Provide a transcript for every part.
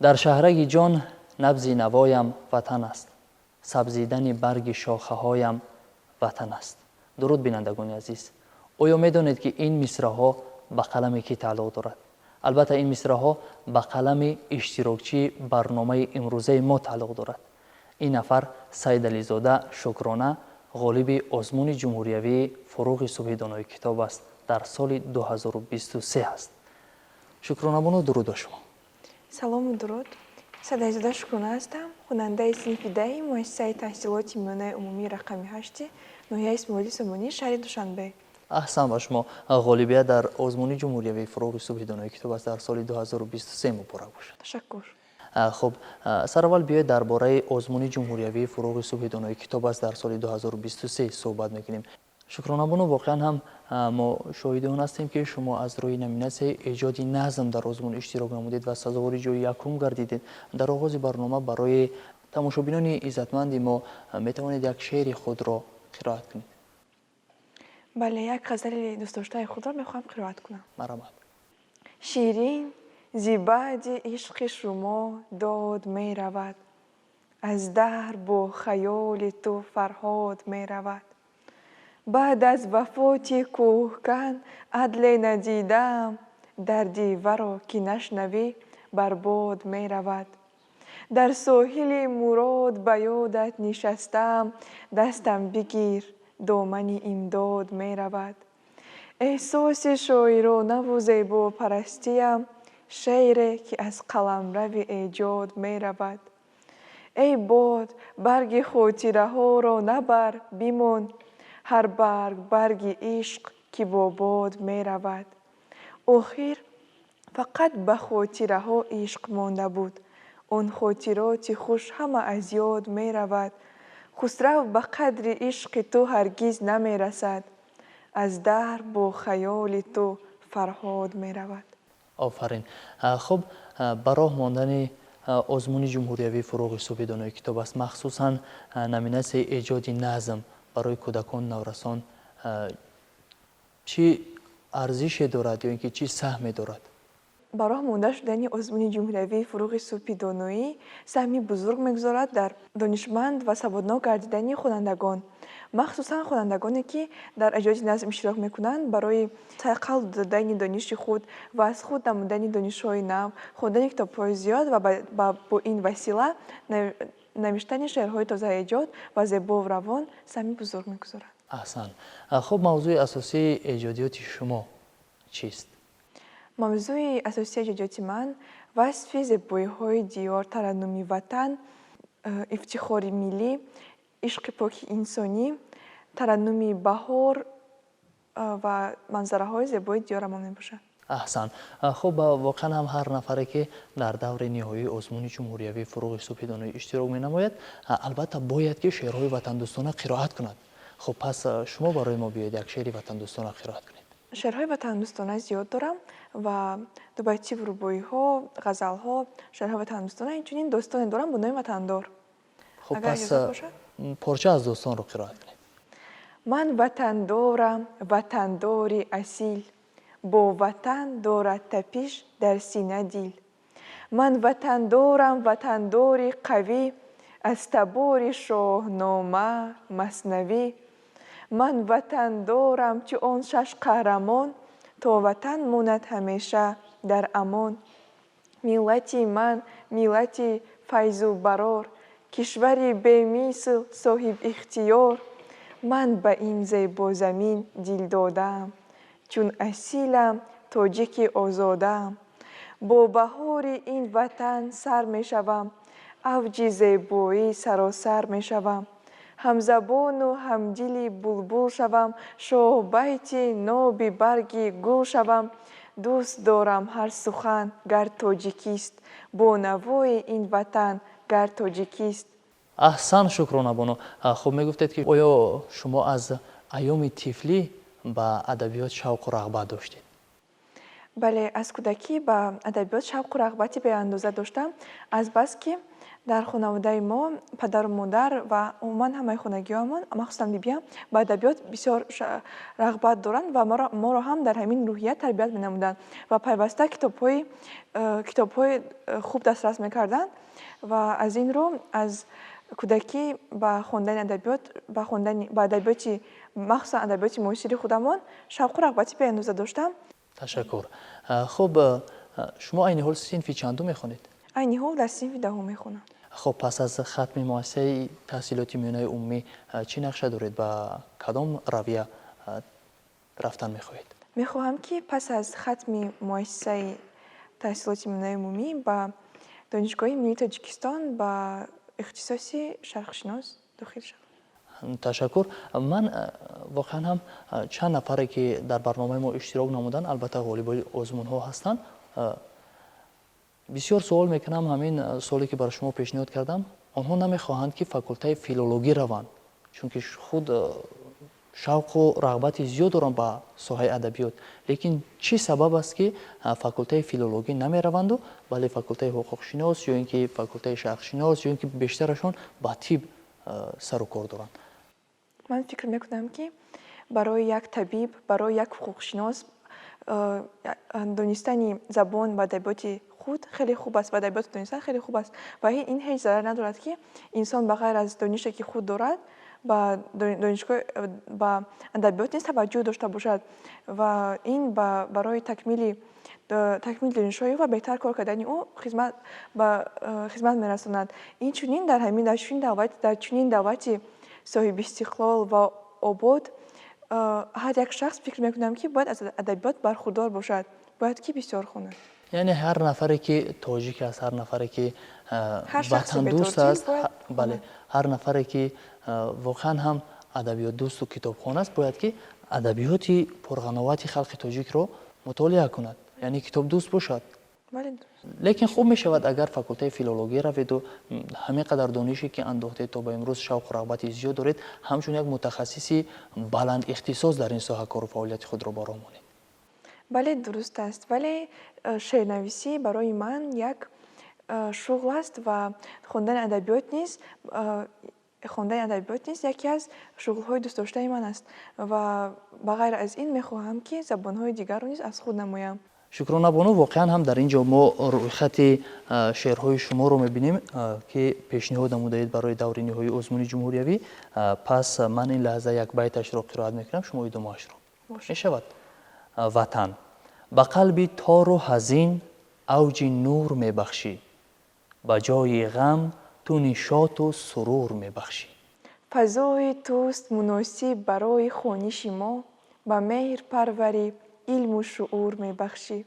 дар шаҳраги ҷон набзи навоям ватан аст, сабзидани барги шохаҳоям ватан аст. дуруд бинандагони азиз, оё медонед ки ин мисраҳо ба қалами ки тааллуқ дорад? албатта ин мисраҳо ба қалами иштирокчии барномаи имрӯзаи мо тааллуқ дорад. ин нафар Саидализода Шукрона ғолиби озмуни ҷумҳуриявии Фуруғи Субҳи Донои Китоб аст дар соли 2023 аст. Шукронабоно, дуруд ба шумо. салому дуруд. Саидализода Шукрона ҳастам, хунандаи синфи даҳи муассисаи таҳсилоти миёнаи умумии рақами 8 ноҳияи Исмоили Собунӣ, шаҳри Душанбе. аҳсан ба шумо. ғолибият дар озмуни ҷумҳуриявии Фуруғи Субҳи Донои Китоб аст дар соли 2023 муборак бошад. Ташаккур. хуб, сараввал биёед дар бораи озмуни ҷумҳуриявии Фуруғи Субҳи Донои Китоб аст дар соли 2023 суҳбат мекунем. Шукронабоно, воқеан ҳам мо шоҳиди он ҳастем ки шумо аз рӯи номинатсияи эҷоди назм дар озмун иштирок намудед ва сазовори ҷои якум гардидед. дар оғози барнома барои тамошобинони иззатманди мо метавонед як шеъри худро қироат кунед? бале, як ғазали дӯстдоштаи худро мехоҳам қироат кунам. марамат. ширин зи баъди ишқи шумо дод меравад, аз даҳр бо хаёли ту фарҳод меравад. баъд аз вафоти кӯҳкан адле надидам, дарди варо ки нашнавӣ барбод меравад. дар соҳили мурод ба ёдат нишастам, дастам бигир, домани имдод меравад. эҳсоси шоиронаву зебопарастиам, шеъре ки аз қаламрави эҷод меравад. эй бод, барги хотираҳоро набар, бимон, ҳар барг барги ишқ ки бо бод меравад. охир фақат ба хотираҳо ишқ монда буд, он хотироти хуш ҳама аз ёд меравад. хусрав ба қадри ишқи ту ҳаргиз намерасад, аз даҳр бо хаёли ту фарҳод меравад. офарин. хуб, ба роҳ мондани озмуни ҷумҳуриявии Фуруғи Субҳи Донои Китоб аст, махсусан номинатсияи эҷоди назм барои кӯдакон наврасон чӣ арзише дорад ё ин ки чӣ саҳме дорад? ба роҳ монда шудани озмуни ҷумҳуриявии Фуруғи Субҳи Доноӣ саҳми бузург мегузорад дар донишманд ва саводнок гардидани хонандагон, махсусан хонандагоне ки дар эҷоди назм иштирок мекунанд, барои сайқал додани дониши худ ва аз худ намудани донишҳои нав, хондани китобҳои зиёд ва бо ин васила навиштани шеърҳои тозаэҷод ва зебову равон саҳми бузург мегузорад. аҳсан. хуб, мавзӯи асосии эҷодиёти шумо чист? мавзӯи асосии эҷодиёти ман васфи зебоиҳои диёр, тараннуми ватан, ифтихори миллӣ, ишқи поки инсонӣ, тараннуми баҳор ва манзараҳои зебои диёрамон мебошад. аҳсан. хуб, воқеан ҳам ҳар нафаре ки дар даври ниҳоии озмуни ҷумҳуриявии Фуруғи Субҳи Доноӣ иштирок менамояд, албатта бояд ки шеърҳои ватандӯстона қироат кунад. хуб, пас шумо барои мо биёед як шеъри ватандӯстона қироат кунед. шеърҳои ватандӯстона зиёд дорам ва дубайтиву рубоиҳо, ғазалҳо, шеърҳои ватандӯстона, инчунин достоне дорам бо номи Ватандор. хуб, пас порча аз достонро қироат кунед. ман ватандорам, ватандори асил, бо ватан дорад тапиш дар сина дил. ман ватандорам, ватандори қавӣ, аз табори шоҳнома маснавӣ. ман ватандорам чӣ он 6 қаҳрамон, то ватан монад ҳамеша дар амон. миллати ман миллати файзу барор, кишвари бемисл соҳибихтиёр. ман ба ин зебо замин дил додам, чун асилам тоҷики озодам. бо баҳори ин ватан сар мешавам, авҷи зебоӣ саросар мешавам. ҳамзабону ҳамдили булбул шавам, шоҳбайтиноби барги гул шавам. дӯст дорам ҳар сухан гар тоҷикист, бо навои ин ватан гар тоҷикист. аҳсан, Шукронабоно. хуб, мегуфтед ки оё шумо аз айёми тифлӣ ба адабиёт шавқу рағбат доштед? бале, аз кӯдакӣ ба адабиёт шавқу рағбати беандоза доштам, азбаски дар хонаводаи мо падару модар ва умуман ҳамаи хонагиҳоямон махсусан бибиям ба адабиёт бисёр рағбат доранд ва моро ҳам дар ҳамин рӯҳия тарбият менамуданд ва пайваста китобҳои хуб дастрас мекарданд ва аз ин рӯ аз кӯдакӣ ба хондани адабиёт ба адабиёти махсусан адабиёти муосири худамон шавқу рағбати беандоза доштам. Ташаккур. Хуб, шумо айни ҳол синфи чандум мехонед? Айни ҳол дар синфи даҳум мехонам. خب پس از ختم مؤسسه تحصیلاتی میانه عمومی چی نقشه دارید و کدام رویه رفتن میخواهید؟ میخواهم که پس از ختم مؤسسه تحصیلاتی میانه عمومی با دانشگاه ملی تاجیکستان با اختصاصی شرقشناس داخل شوم. تشکر. من واقعا هم چند نفری که در برنامه ما اشتراک نمودن البته غالبای آزمون ها هستند بسیار سوال میکنم همین سوالی که برای شما پیشنهاد کردم آنها نمیخواهند که فاکولته فیلولوژی روند چون که خود شوق و رغبت زیاد دارن به ساحه ادبیات لیکن چی سبب است که فاکولته فیلولوژی نمیروند و ولی فاکولته حقوق شناس یا اینکه فاکولته شرق شناس یا اینکه بیشترشون با طب سر و کار دارن؟ من فکر میکنم که برای یک طبیب برای یک حقوق شناس دانستن زبان و ادبیات خود خیلی خوب است و ادبیات دانستن خیلی خوب است و این هیچ ضرر ندارد که انسان بغیر از دانشی که خود دارد با دانشگاه با ادبیات نیز توجه داشته باشد و این برای تکمیل دانش‌های و بهتر کار کردن او خدمت می‌رساند. این چنین در همین در چنین دعوتی صاحب استقلال و آباد هر یک شخص فکر می‌کنم که باید از ادبیات برخوردار باشد باید که بسیار خواند. یعنی هر نفری که تاجیک است هر نفری که وطن دوست است بله هر نفری که واقعا هم ادبیات دوست و کتابخوان است باید که ادبیات پرقنوات خلق تاجیک رو مطالعه کند یعنی کتاب دوست باشد. بله. لیکن خوب می شود اگر فاکولته فیلولوژی روید و همه قدر دانشی که انداخته تا به امروز شوق و رغبت زیاد دارید همچون یک متخصصی بلند اختصاص در این ساحه کار و فعالیت خود را بارامونید. بله درست است ولی شعرنویسی برای من یک شغل است و خواندن ادبیات نیست یکی از شغل‌های دوست داشته من است و بغیر از این می‌خواهم که زبان‌های دیگر را نیز از خود نمایم. شکرانه بانو واقعا هم در اینجا ما رویخط شعرهای شما رو می‌بینیم که پیشنهاد نمودید برای دوره نهایی آزمون جمهوریوی پس من این لحظه یک بیتش را قرائت می‌کنم شما ادامه‌اش رو می‌شود. وطن به قلبی تار و حزین اوج نور میبخشی به جای غم تو نشاط و سرور میبخشی فضای توست مناسب برای خوانش ما به مهر پروری علم و شعور میبخشی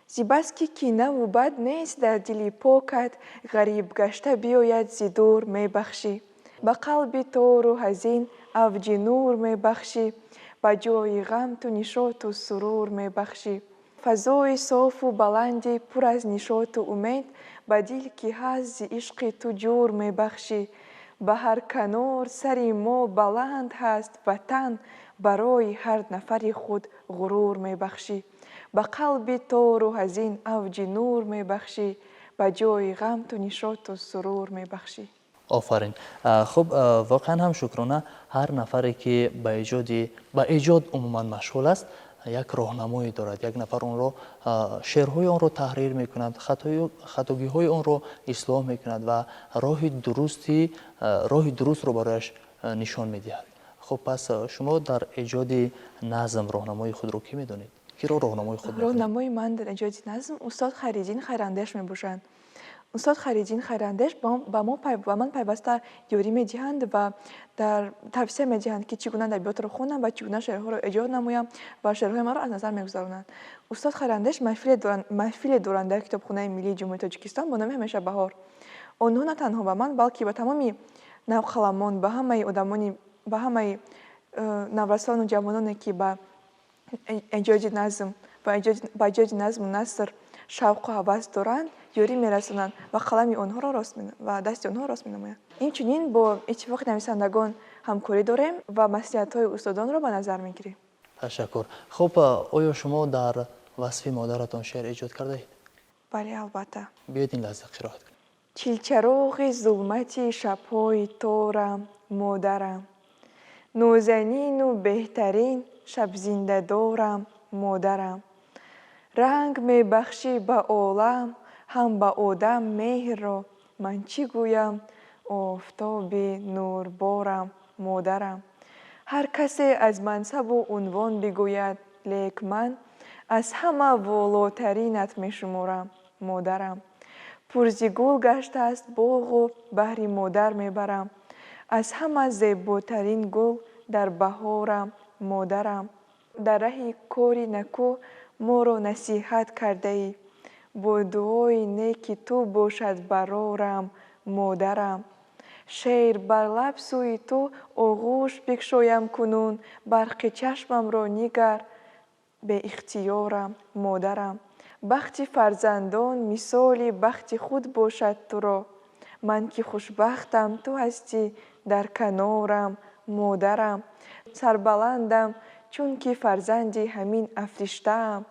زیباست که کینه و بد نیست در دل پاکت غریب گشته بیاید ز دور میبخشی به قلبی تار و حزین اوج نور میبخشی به جای غم تو نشاط و سرور میبخشی فضای صاف و بلندی پر از نشاط و امید به دل که هست ز عشق تو جور میبخشی به هر کنار سر ما بلند هست وطن برای هر نفر خود غرور میبخشی به قلب تار و حزین اوج نور میبخشی به جای غم تو نشاط و سرور میبخشی. آفرین. خب واقعا هم شکرانه هر نفری که به ایجاد عموما مشغول است یک راهنمایی دارد یک نفر اون رو شعرهای آن رو تحریر میکند خطاگی های آن رو اصلاح میکند و راه درست رو برایش نشان میدهد. خب پس شما در ایجاد نظم راهنمای خود رو کی میدونید؟ کی رو راهنمای خود میکنید؟ راهنمای من در ایجاد نظم استاد خریدین خیراندیش میباشند. استاد خریدین خیراندیش با من پیوسته یاری میدهند و در توصیه میدهند که چگونه ادبیات رو خوانم و چگونه شعرها رو ایجاد نمایم و شعرهای ما رو از نظر میگذارونند. استاد خیراندیش محفل دارند در کتابخانه ملی جمهوری تاجیکستان با نام همیشه بهار. آنها نه تنها به من بلکه به تمامی نوخلامان به همه نورسان و جوانانی که به ایجاد نظم و نثر شوق و هوس دارند یاری میرسانند و قلم آنها را و دست آنها را راست مینمایند. اینچنین با اتفاق نویسندگان همکاری داریم و مصلحت‌های استادان را به نظر میگیریم. تشکر. خب آیا شما در وصف مادرتان شعر ایجاد کرده اید؟ بله البته. بیاید این لحظه قرائت کنید. چیلچروغ ظلمتی شب‌های تارم مادرم نازنین و بهترین شب زنده دارم مادرم رنگ میبخشی به عالم هم به آدم مهر را من چی گویم آفتاب نوربارم مادرم هر کسی از منصب و عنوان بگوید لیک من از همه والاترینت میشمرم مادرم پرزگل گشته است باغ و بهر مادر میبرم از همه زیباترین گل در بهارم مادرم در ره کاری نکو ما را نصیحت کرده ای با دعای نیک تو باشد برارم مادرم شیر بر لب سوی تو آغوش بگشایم کنون برق چشمم را نگر به اختیارم مادرم بخت فرزندان مثال بخت خود باشد تو را من که خوشبختم تو هستی در کنارم مادرم سربلندم چون که فرزندی همین افریشته‌ام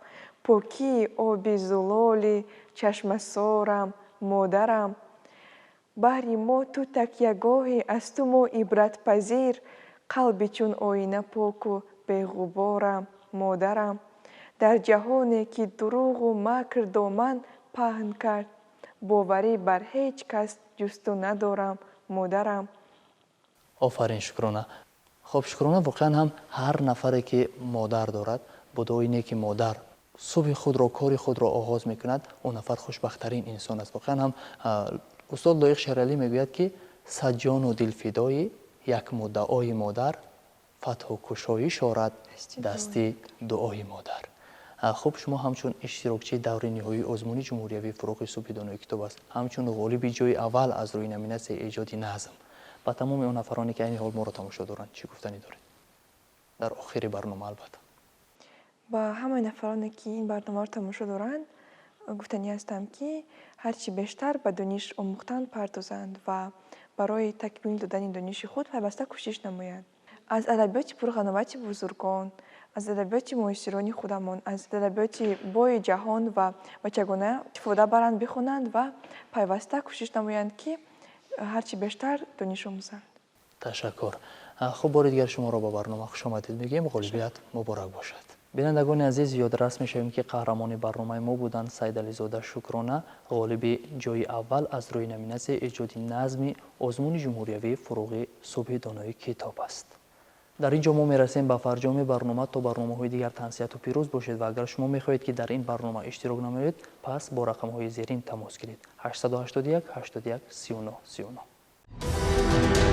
پاکی آب زلال چشم سارم مادرم بهر ما تو تکیه‌گاهی از تو ما عبرت پذیر قلبی چون آینه پاک و بی‌غبارم مادرم در جهانی که دروغ و مکر دامن پهن کرد باوری بر هیچ کس جستو ندارم مادرم آفرین شکرانه. خب شکرانه واقعا هم هر نفری که مادر دارد بدو اینه که مادر صبح خود را کار خود را آغاز میکند اون نفر خوشبختترین انسان است. واقعا هم استاد لایق شیرعلی میگوید که صد جان و دل فدای یک مدعای مادر فتح و کشایی شارد دستی دعای مادر. خب شما همچون اشتراکچی دور نهایی آزمون جمهوری فروغ صبح دانای کتاب است همچون غالب جای اول از روی نمینه ایجاد نظم با تمام اون نفرانی که این حال ما را تماشا دارند چی گفتنی دارید در آخر برنامه؟ البته با همه نفرانی که این برنامه را تماشا دارند گفتنی هستم که هرچی بیشتر به دانش آموختن پردازند و برای تکمیل دادن دانش خود پیوسته کوشش نمایند. از ادبیات پرقناوت بزرگان، از ادبیات معاصران خودمان، از ادبیات بای جهان و چگونه استفاده برند بخونند و پیوسته کوشش نمایند که هرچی بیشتر دانش آموزند. تشکر. خب بار دیگر شما را با برنامه خوش آمدید میگیم. غالبیت مبارک باشد. بینندگان عزیز یادرس میشویم که قهرمان برنامه ما بودند سید علیزاده شکرانه غالب جای اول از روی نمینه ایجاد نظم آزمون جمهوری فروغ صبح دانای کتاب است. در اینجا ما میرسیم به فرجام برنامه. تا برنامه‌های دیگر تنسیت و پیروز باشید و اگر شما میخواهید که در این برنامه اشتراک نمایید پس با رقم‌های زیرین تماس گیرید 881 81 39 39.